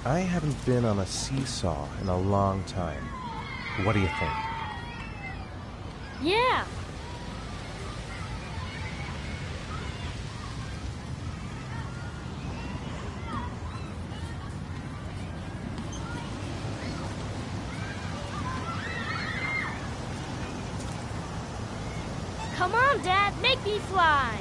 I haven't been on a seesaw in a long time. What do you think? Yeah! Come on, Dad, make me fly!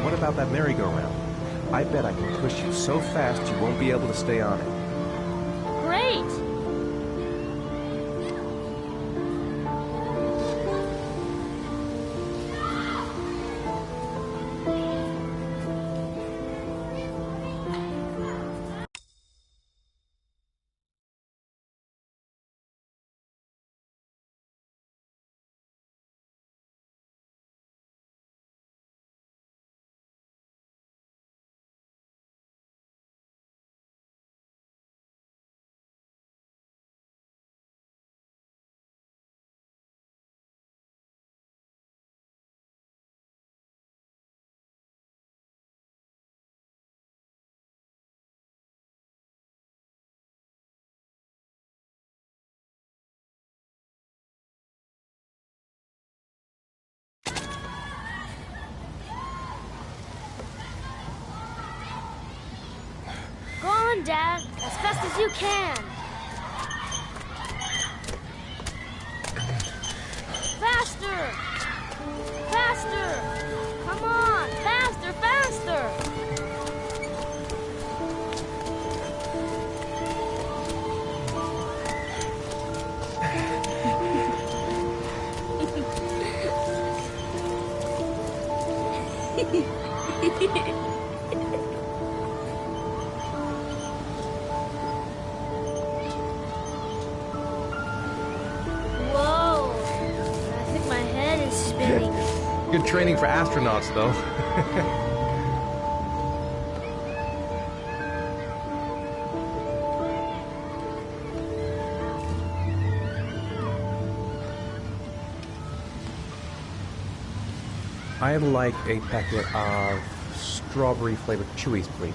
What about that merry-go-round? I bet I can push you so fast you won't be able to stay on it. Great! Go on, Dad, as fast as you can. Faster! Faster! Come on, faster, faster! Whoa! I think my head is spinning. Good training for astronauts, though. I'd like a packet of strawberry-flavored chewies, please.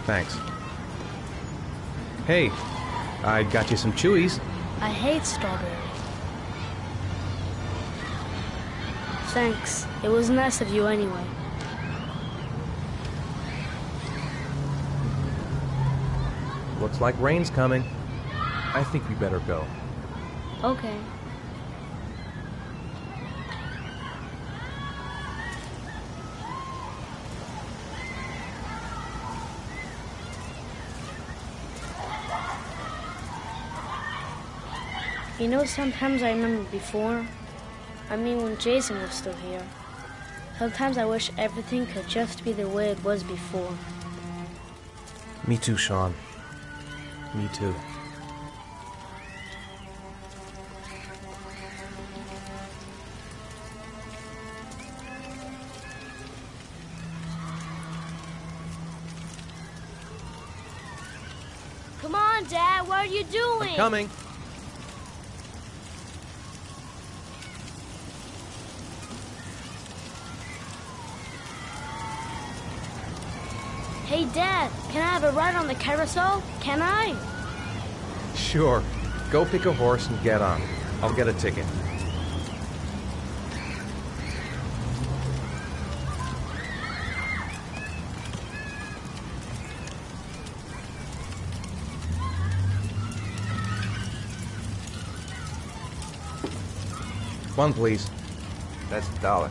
Thanks. Hey, I got you some chewies. I hate strawberries. Thanks. It was nice of you anyway. Looks like rain's coming. I think we better go. Okay. You know, sometimes I remember before. I mean, when Jason was still here. Sometimes I wish everything could just be the way it was before. Me too, Sean. Me too. Come on, Dad, what are you doing? I'm coming. Hey, Dad, can I have a ride on the carousel? Can I? Sure. Go pick a horse and get on. I'll get a ticket. One, please. That's $1.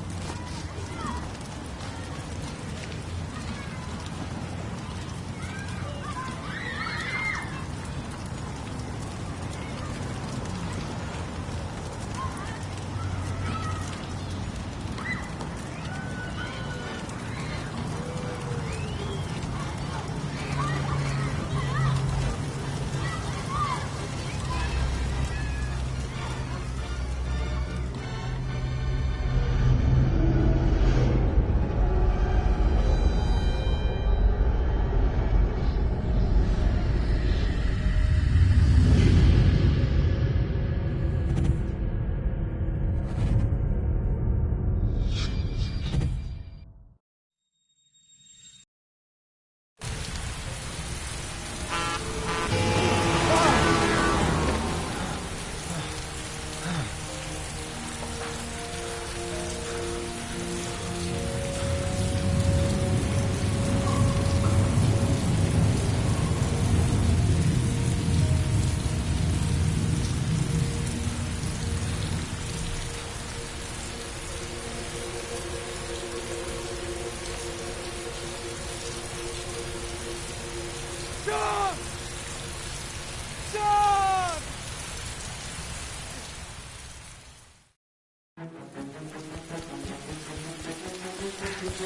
Do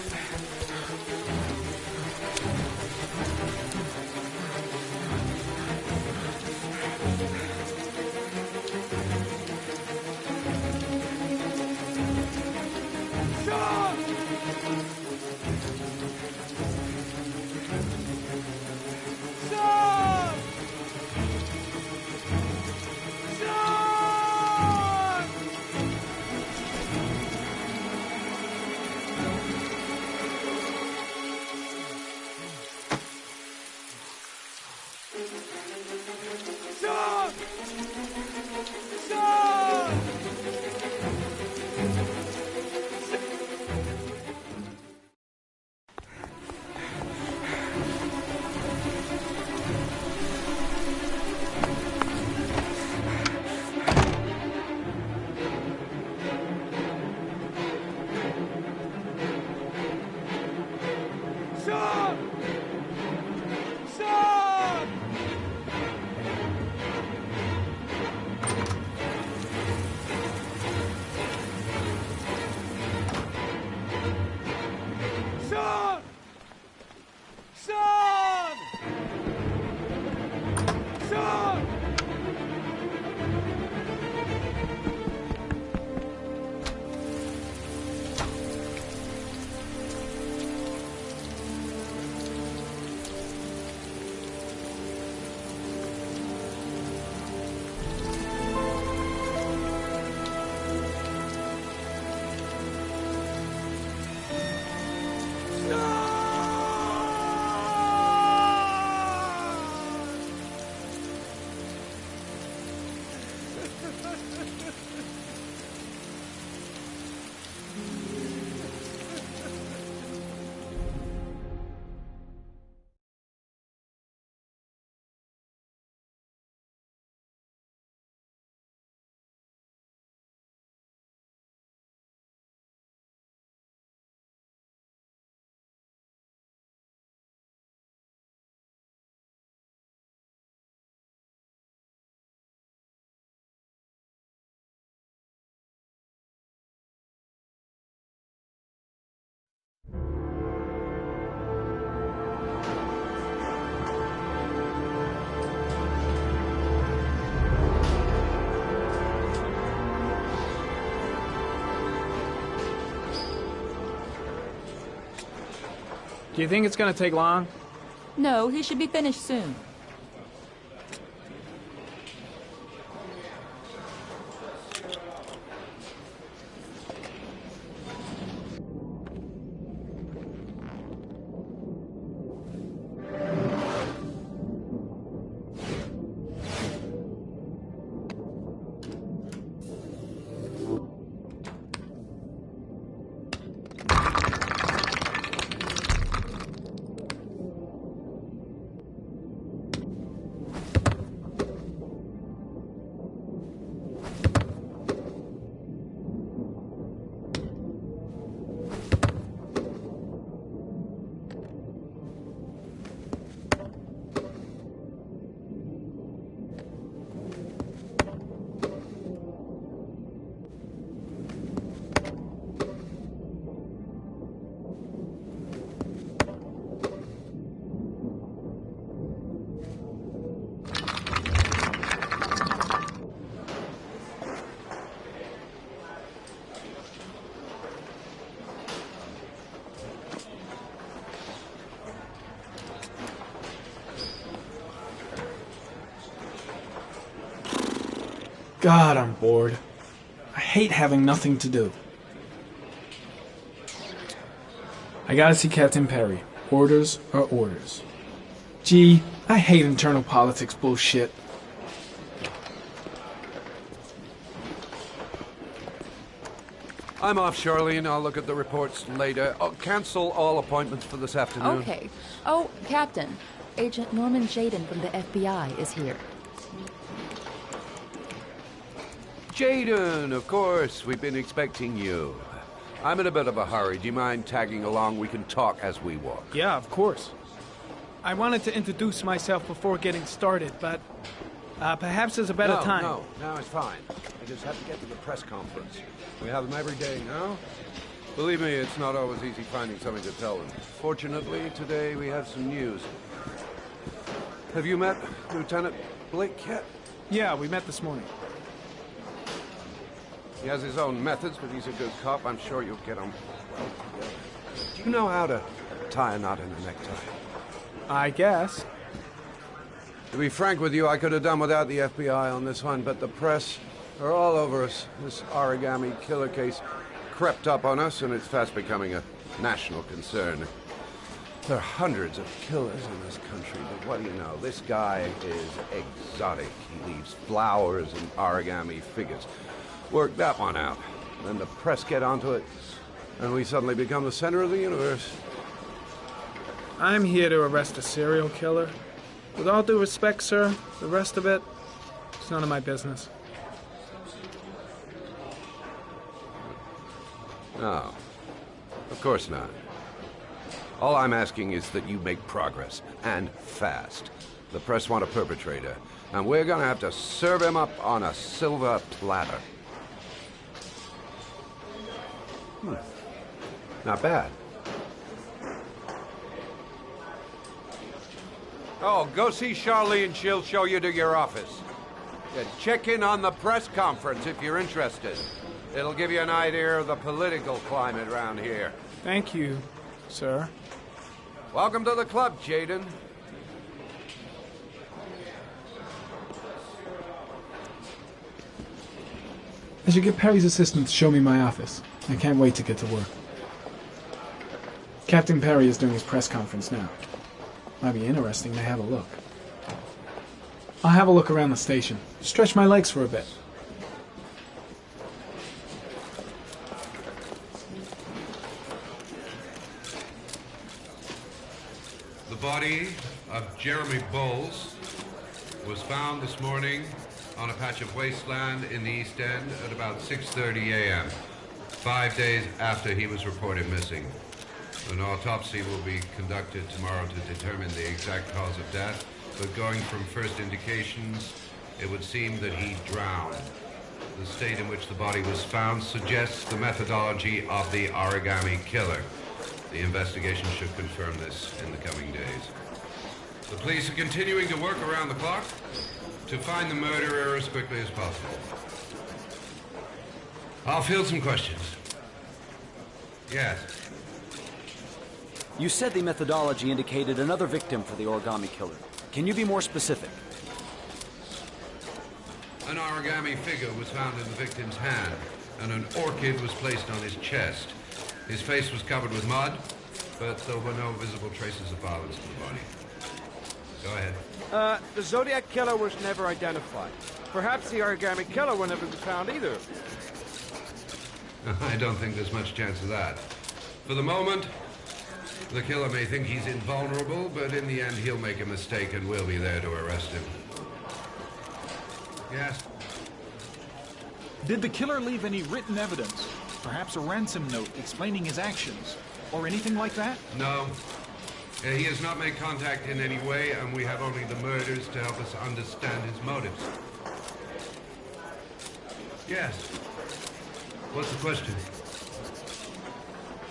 you think it's gonna take long? No, he should be finished soon. God, I'm bored. I hate having nothing to do. I gotta see Captain Perry. Orders are orders. Gee, I hate internal politics bullshit. I'm off, Charlene. I'll look at the reports later. Oh, cancel all appointments for this afternoon. Okay. Oh, Captain. Agent Norman Jaden from the FBI is here. Jaden, of course. We've been expecting you. I'm in a bit of a hurry. Do you mind tagging along? We can talk as we walk. Yeah, of course. I wanted to introduce myself before getting started, but perhaps there's a better time. No, it's fine. I just have to get to the press conference. We have them every day, no? Believe me, it's not always easy finding something to tell them. Fortunately, today we have some news. Have you met Lieutenant Blake yet? Yeah, we met this morning. He has his own methods, but he's a good cop. I'm sure you'll get on well together. Do you know how to tie a knot in a necktie? I guess. To be frank with you, I could have done without the FBI on this one, but the press are all over us. This origami killer case crept up on us, and it's fast becoming a national concern. There are hundreds of killers in this country, but what do you know? This guy is exotic. He leaves flowers and origami figures. Work that one out. Then the press get onto it, and we suddenly become the center of the universe. I'm here to arrest a serial killer. With all due respect, sir, the rest of it, it's none of my business. No, of course not. All I'm asking is that you make progress, and fast. The press want a perpetrator, and we're gonna have to serve him up on a silver platter. Not bad. Oh, go see Charlene. She'll show you to your office. Yeah, check in on the press conference if you're interested. It'll give you an idea of the political climate around here. Thank you, sir. Welcome to the club, Jaden. I should get Perry's assistant to show me my office. I can't wait to get to work. Captain Perry is doing his press conference now. Might be interesting to have a look. I'll have a look around the station. Stretch my legs for a bit. The body of Jeremy Bowles was found this morning on a patch of wasteland in the East End at about 6:30 a.m., 5 days after he was reported missing. An autopsy will be conducted tomorrow to determine the exact cause of death, but going from first indications, it would seem that he drowned. The state in which the body was found suggests the methodology of the origami killer. The investigation should confirm this in the coming days. The police are continuing to work around the clock to find the murderer as quickly as possible. I'll field some questions. Yes. You said the methodology indicated another victim for the origami killer. Can you be more specific? An origami figure was found in the victim's hand, and an orchid was placed on his chest. His face was covered with mud, but there were no visible traces of violence to the body. Go ahead. The Zodiac killer was never identified. Perhaps the origami killer will never be found either. I don't think there's much chance of that. For the moment, the killer may think he's invulnerable, but in the end he'll make a mistake and we'll be there to arrest him. Yes? Did the killer leave any written evidence? Perhaps a ransom note explaining his actions? Or anything like that? No. He has not made contact in any way, and we have only the murders to help us understand his motives. Yes. What's the question?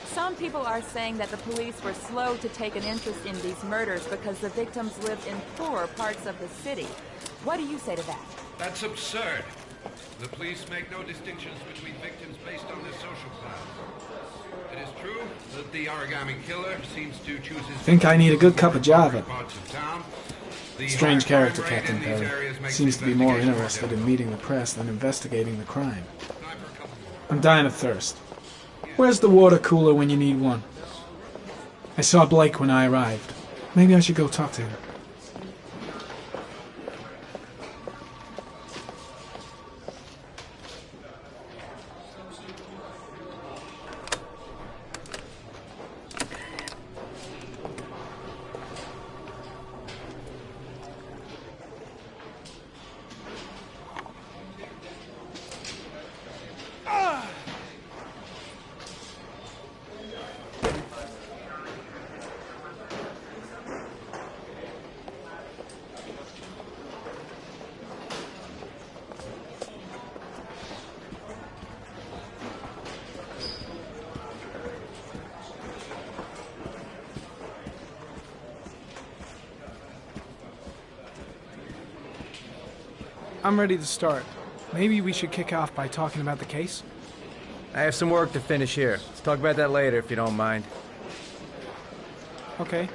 Some people are saying that the police were slow to take an interest in these murders because the victims lived in poorer parts of the city. What do you say to that? That's absurd. The police make no distinctions between victims based on their social class. It is true that the origami killer seems to choose his... Think I need a good cup of Java. parts of town. The Strange high character, crime rate Captain in these Perry. areas makes Seems to be more investigation interested in difficult. meeting the press than investigating the crime. Time for a couple more. I'm dying of thirst. Where's the water cooler when you need one? I saw Blake when I arrived. Maybe I should go talk to him. I'm ready to start. Maybe we should kick off by talking about the case? I have some work to finish here. Let's talk about that later if you don't mind. Okay.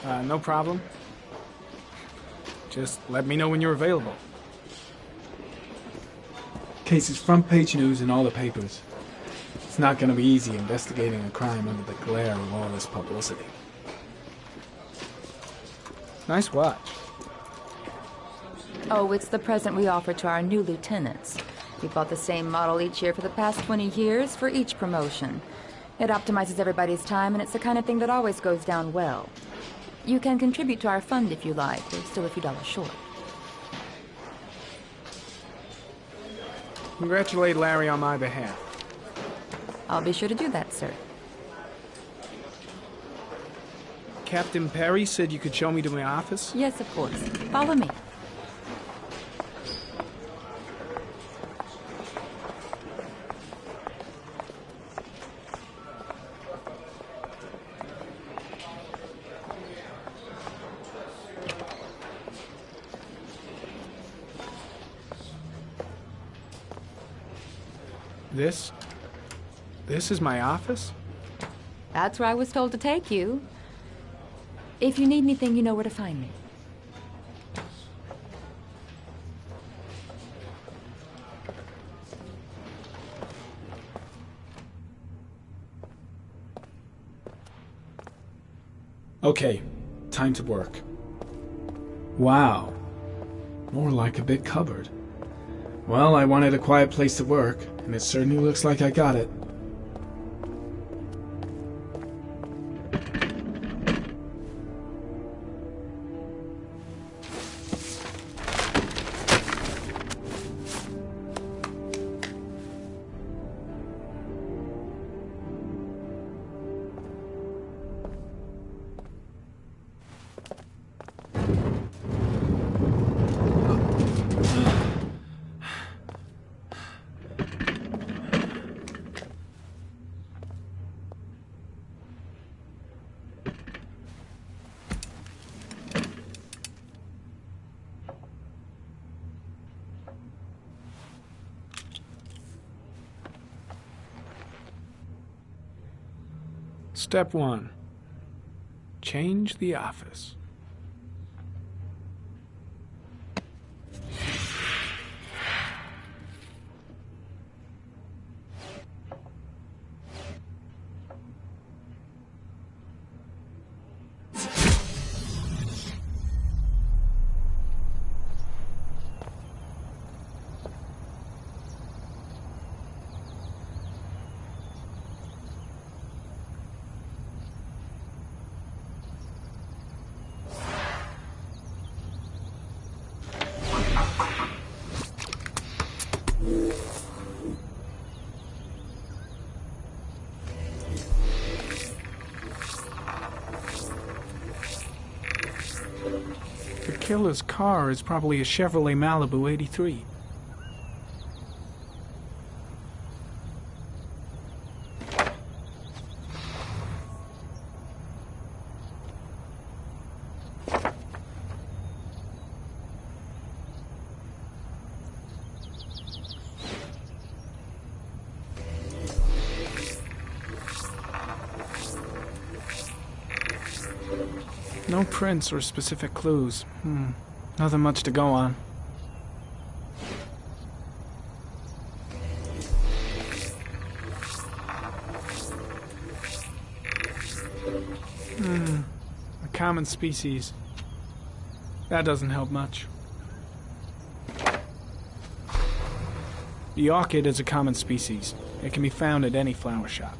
No problem. Just let me know when you're available. Case is front page news in all the papers. It's not going to be easy investigating a crime under the glare of all this publicity. Nice watch. Oh, it's the present we offer to our new lieutenants. We bought the same model each year for the past 20 years for each promotion. It optimizes everybody's time, and it's the kind of thing that always goes down well. You can contribute to our fund if you like. We're still a few dollars short. Congratulate Larry on my behalf. I'll be sure to do that, sir. Captain Perry said you could show me to my office? Yes, of course. Follow me. This is my office? That's where I was told to take you. If you need anything, you know where to find me. Okay, time to work. Wow. More like a big cupboard. Well, I wanted a quiet place to work, and it certainly looks like I got it. Step 1. Change the office. The killer's car is probably a Chevrolet Malibu 83. No prints or specific clues. Nothing much to go on. A common species. That doesn't help much. The orchid is a common species. It can be found at any flower shop.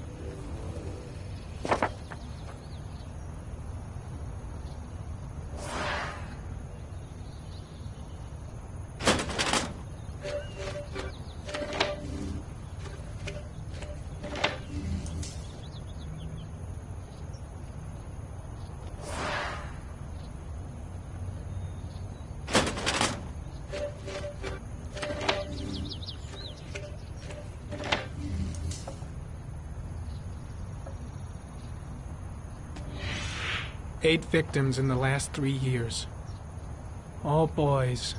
Eight victims in the last 3 years. All boys.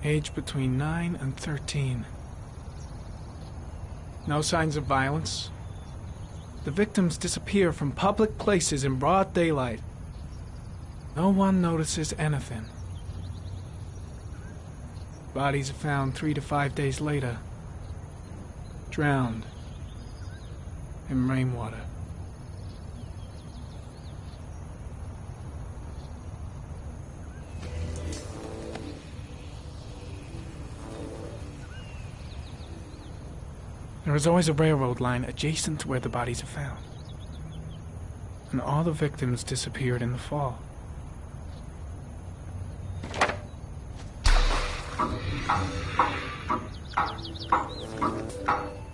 Age between 9 and 13. No signs of violence. The victims disappear from public places in broad daylight. No one notices anything. Bodies are found 3 to 5 days later, drowned in rainwater. There is always a railroad line adjacent to where the bodies are found. And all the victims disappeared in the fall.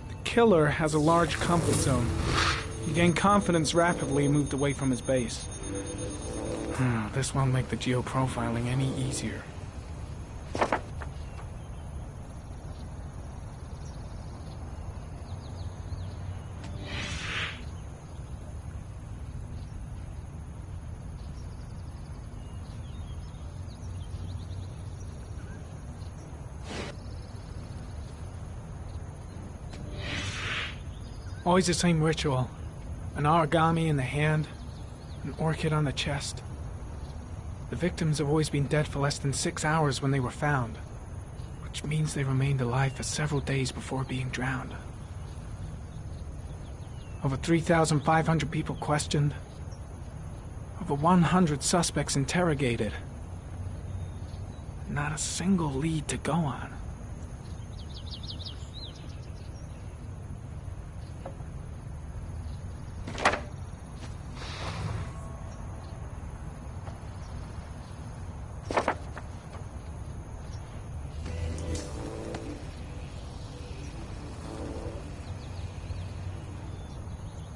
The killer has a large comfort zone. He gained confidence rapidly and moved away from his base. This won't make the geoprofiling any easier. Always the same ritual. An origami in the hand, an orchid on the chest. The victims have always been dead for less than 6 hours when they were found, which means they remained alive for several days before being drowned. Over 3,500 people questioned. Over 100 suspects interrogated. Not a single lead to go on.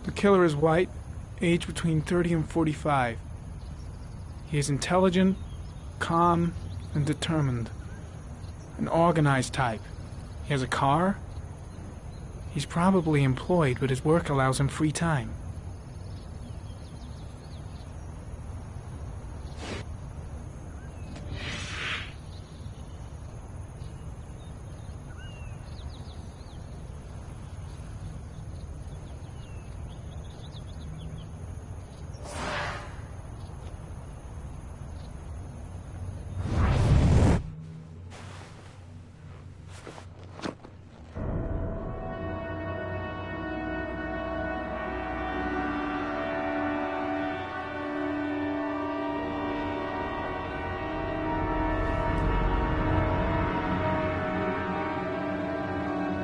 The killer is white, age between 30 and 45. He is intelligent, calm, and determined. An organized type. He has a car. He's probably employed, but his work allows him free time.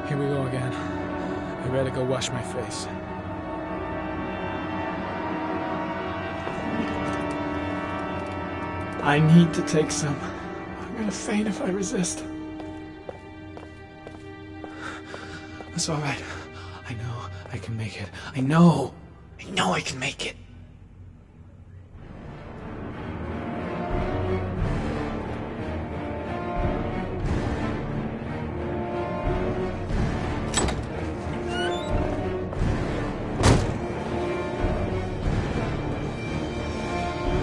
Here we go again. I better go wash my face. I need to take some. I'm gonna faint if I resist. That's all right. I know I can make it. I know I can make it.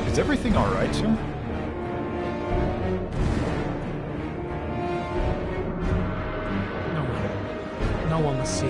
Is everything all right, sir? No one will see.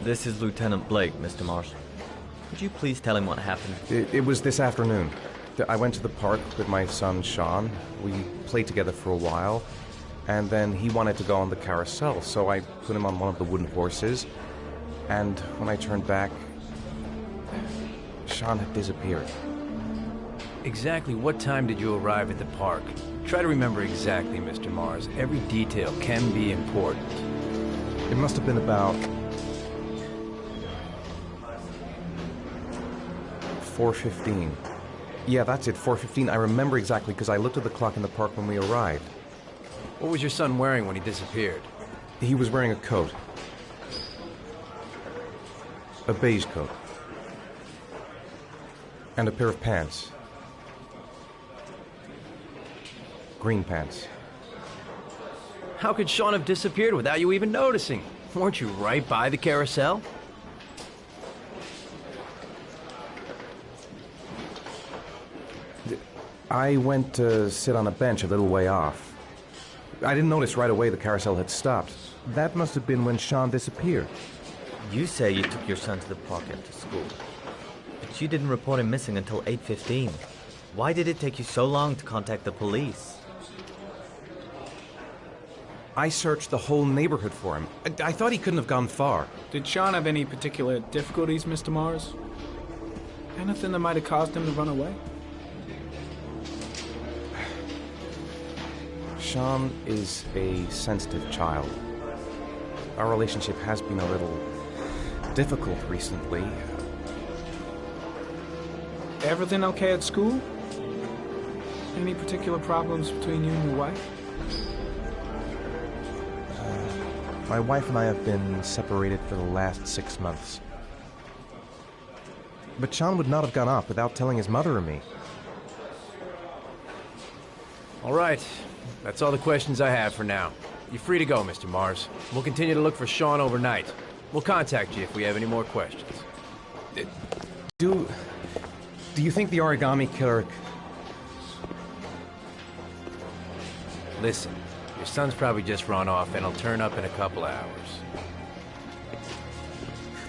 This is Lieutenant Blake, Mr. Mars. Could you please tell him what happened? It was this afternoon. I went to the park with my son, Sean. We played together for a while, and then he wanted to go on the carousel, so I put him on one of the wooden horses, and when I turned back, Sean had disappeared. Exactly what time did you arrive at the park? Try to remember exactly, Mr. Mars. Every detail can be important. It must have been about 4:15. Yeah, that's it, 4:15. I remember exactly because I looked at the clock in the park when we arrived. What was your son wearing when he disappeared? He was wearing a coat. A beige coat. And a pair of pants. Green pants. How could Sean have disappeared without you even noticing? Weren't you right by the carousel? I went to sit on a bench a little way off. I didn't notice right away the carousel had stopped. That must have been when Sean disappeared. You say you took your son to the park after school, but you didn't report him missing until 8:15. Why did it take you so long to contact the police? I searched the whole neighborhood for him. I thought he couldn't have gone far. Did Sean have any particular difficulties, Mr. Mars? Anything that might have caused him to run away? Sean is a sensitive child. Our relationship has been a little difficult recently. Everything okay at school? Any particular problems between you and your wife? My wife and I have been separated for the last 6 months. But Sean would not have gone off without telling his mother or me. All right. That's all the questions I have for now. You're free to go, Mr. Mars. We'll continue to look for Sean overnight. We'll contact you if we have any more questions. Do you think the origami killer... Listen, your son's probably just run off and he'll turn up in a couple of hours.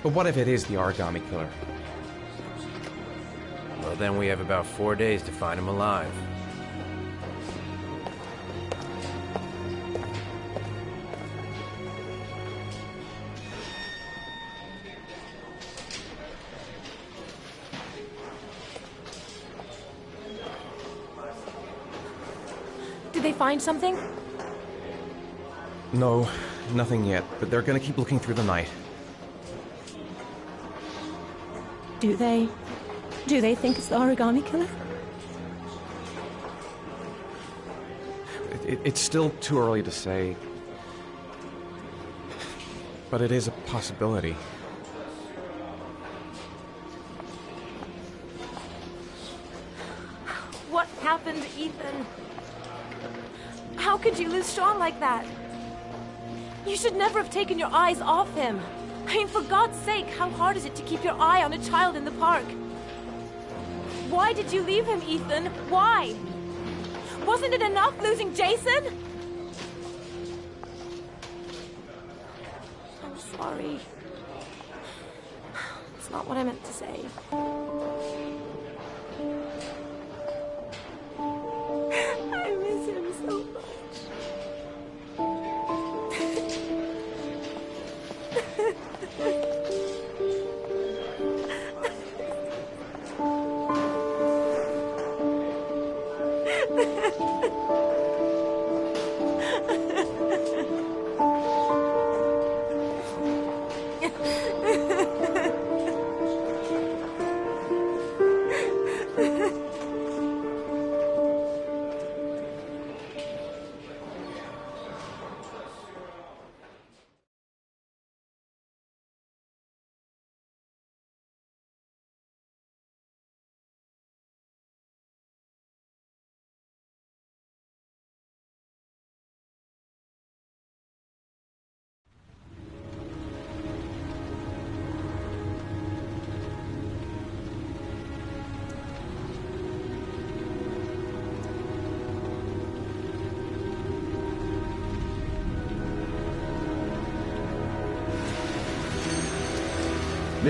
But what if it is the origami killer? Well, then we have about 4 days to find him alive. Did they find something? No, nothing yet, but they're gonna keep looking through the night. Do they think it's the origami killer? It's still too early to say, but it is a possibility. What happened, Ethan? How could you lose Sean like that? You should never have taken your eyes off him. I mean, for God's sake, how hard is it to keep your eye on a child in the park? Why did you leave him, Ethan? Why? Wasn't it enough losing Jason? I'm sorry. It's not what I meant to say. I miss him so much.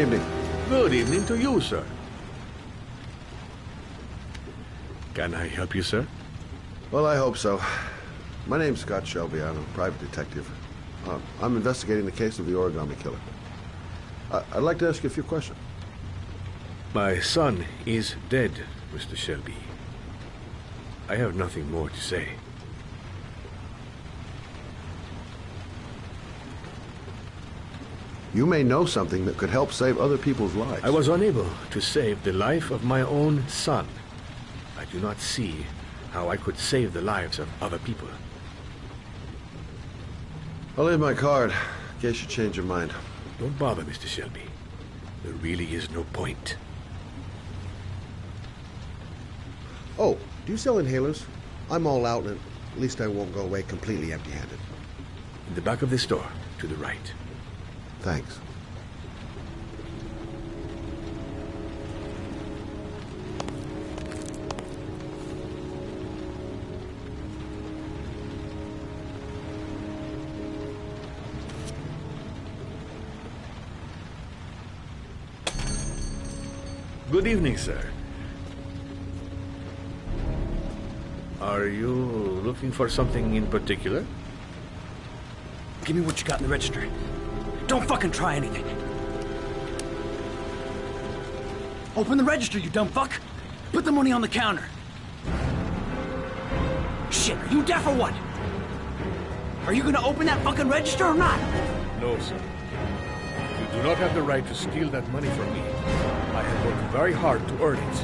evening. Good evening to you, sir. Can I help you, sir? Well, I hope so. My name's Scott Shelby. I'm a private detective. I'm investigating the case of the origami killer. I'd like to ask you a few questions. My son is dead, Mr. Shelby. I have nothing more to say. You may know something that could help save other people's lives. I was unable to save the life of my own son. I do not see how I could save the lives of other people. I'll leave my card, in case you change your mind. Don't bother, Mr. Shelby. There really is no point. Oh, do you sell inhalers? I'm all out, and at least I won't go away completely empty-handed. In the back of the store, to the right. Thanks. Good evening, sir. Are you looking for something in particular? Give me what you got in the register. Don't fucking try anything. Open the register, you dumb fuck. Put the money on the counter. Shit, are you deaf or what? Are you gonna open that fucking register or not? No, sir. You do not have the right to steal that money from me. I have worked very hard to earn it.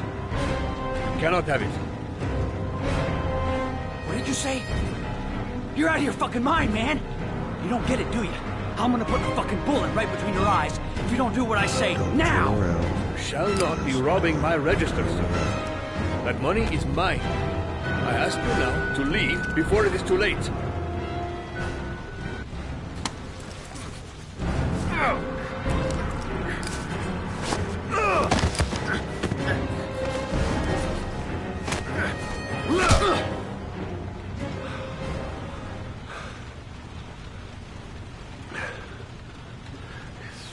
You cannot have it. What did you say? You're out of your fucking mind, man. You don't get it, do you? I'm gonna put a fucking bullet right between your eyes if you don't do what I say now! You shall not be robbing my register, sir. That money is mine. I ask you now to leave before it is too late.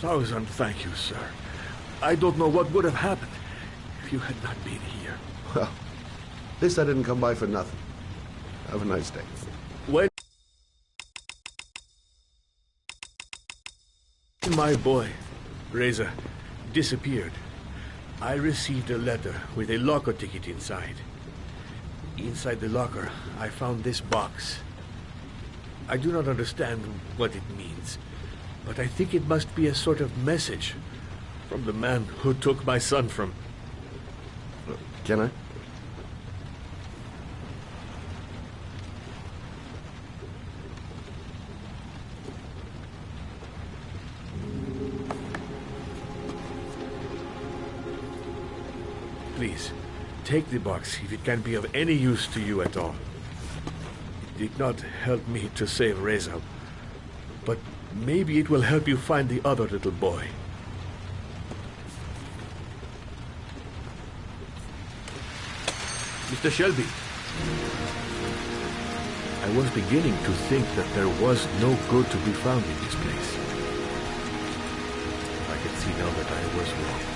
Thousand thank you, sir. I don't know what would have happened if you had not been here. Well, at least I didn't come by for nothing. Have a nice day. When my boy, Reza, disappeared, I received a letter with a locker ticket inside. Inside the locker, I found this box. I do not understand what it means, but I think it must be a sort of message from the man who took my son from... Can I? Please, take the box if it can be of any use to you at all. It did not help me to save Reza, but maybe it will help you find the other little boy. Mr. Shelby, I was beginning to think that there was no good to be found in this place. I can see now that I was wrong.